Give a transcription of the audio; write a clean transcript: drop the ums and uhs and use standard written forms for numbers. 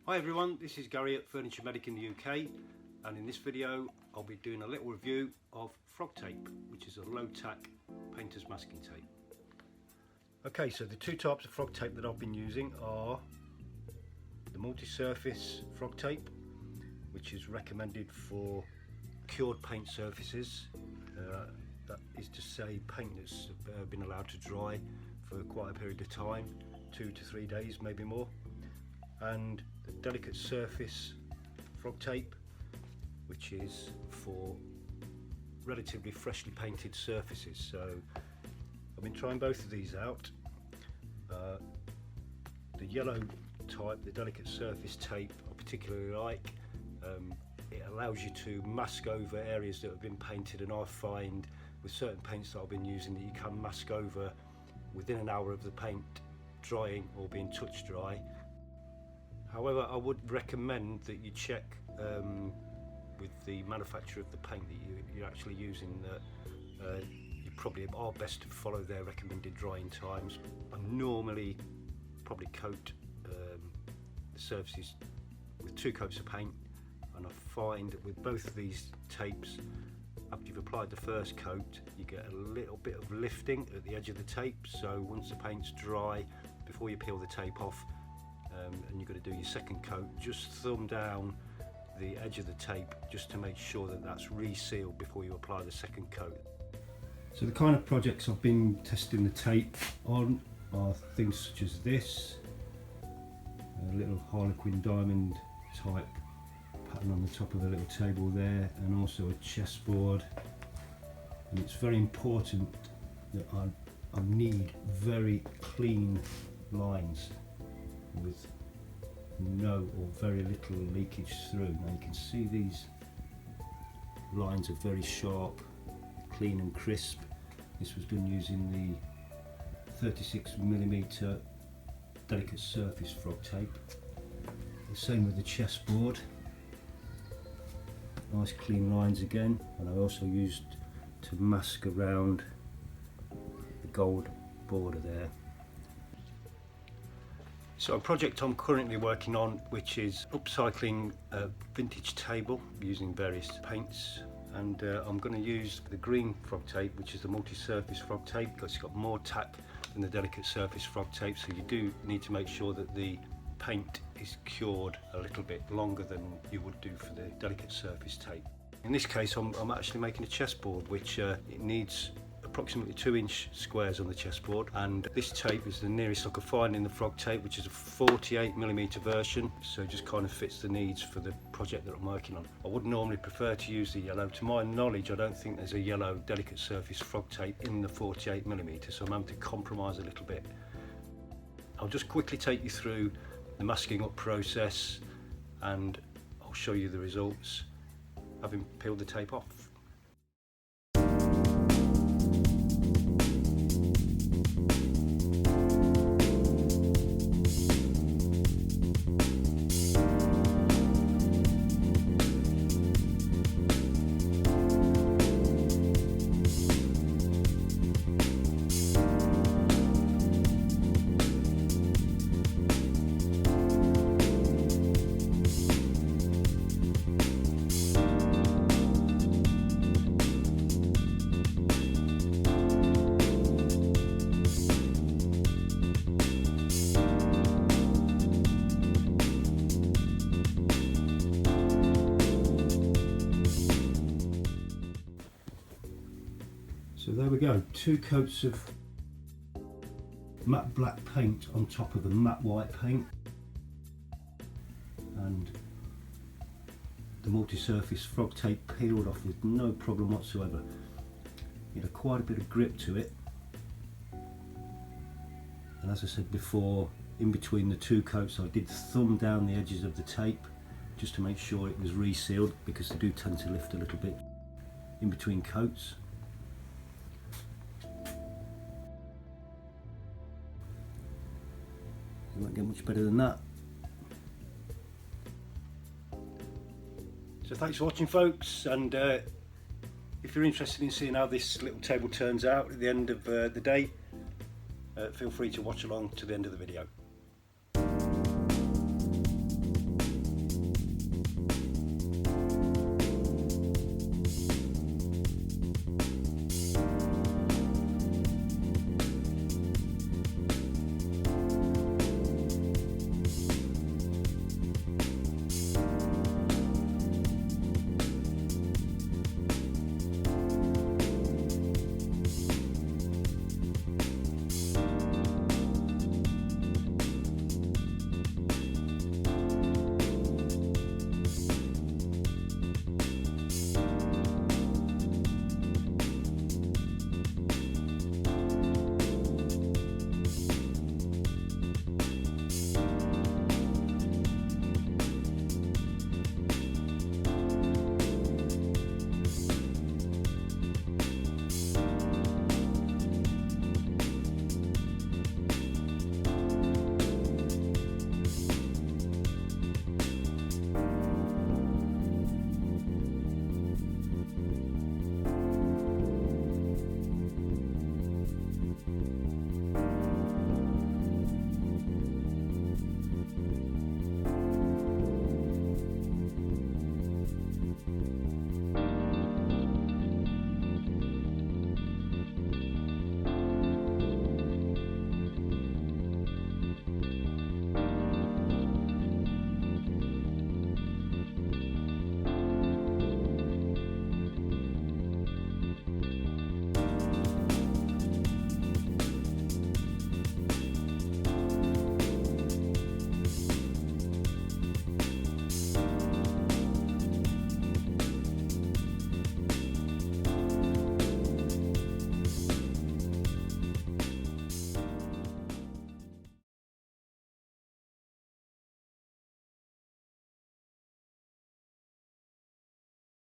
Hi everyone, this is Gary at Furniture Medic in the UK, and in this video I'll be doing a little review of Frogtape, which is a low-tack painter's masking tape. Okay, so the two types of Frogtape that I've been using are the multi-surface Frogtape, which is recommended for cured paint surfaces. That is to say, paint that's been allowed to dry for quite a period of time, 2 to 3 days, maybe more. And the delicate surface Frogtape, which is for relatively freshly painted surfaces. So I've been trying both of these out. The yellow type, the delicate surface tape, I particularly like. It allows you to mask over areas that have been painted, and I find with certain paints that I've been using that you can mask over within an hour of the paint drying or being touch dry. However, I would recommend that you check with the manufacturer of the paint that you're actually using, that you probably are best to follow their recommended drying times. I normally probably coat the surfaces with 2 coats of paint, and I find that with both of these tapes, after you've applied the first coat, you get a little bit of lifting at the edge of the tape. So once the paint's dry, before you peel the tape off, and you're going to do your second coat, just thumb down the edge of the tape just to make sure that that's resealed before you apply the second coat. So the kind of projects I've been testing the tape on are things such as this, a little Harlequin diamond type pattern on the top of a little table there, and also a chessboard. And it's very important that I need very clean lines with no or very little leakage through. Now you can see these lines are very sharp, clean and crisp. This was done using the 36mm delicate surface Frogtape. The same with the chessboard. Nice clean lines again, and I also used to mask around the gold border there. So a project I'm currently working on, which is upcycling a vintage table using various paints, and I'm going to use the green Frogtape, which is the multi-surface Frogtape, because it's got more tack than the delicate surface Frogtape, so you do need to make sure that the paint is cured a little bit longer than you would do for the delicate surface tape. In this case I'm actually making a chessboard, which it needs approximately 2-inch squares on the chessboard, and this tape is the nearest I could find in the Frogtape, which is a 48mm version, so it just kind of fits the needs for the project that I'm working on. I would normally prefer to use the yellow. To my knowledge, I don't think there's a yellow delicate surface Frogtape in the 48mm, so I'm having to compromise a little bit. I'll just quickly take you through the masking up process, and I'll show you the results having peeled the tape off. So there we go, 2 coats of matte black paint on top of the matte white paint, and the multi-surface Frogtape peeled off with no problem whatsoever. It had quite a bit of grip to it, and as I said before, in between the 2 coats I did thumb down the edges of the tape just to make sure it was resealed, because they do tend to lift a little bit in between coats. You won't get much better than that. So thanks for watching, folks, and if you're interested in seeing how this little table turns out at the end of the day, feel free to watch along to the end of the video.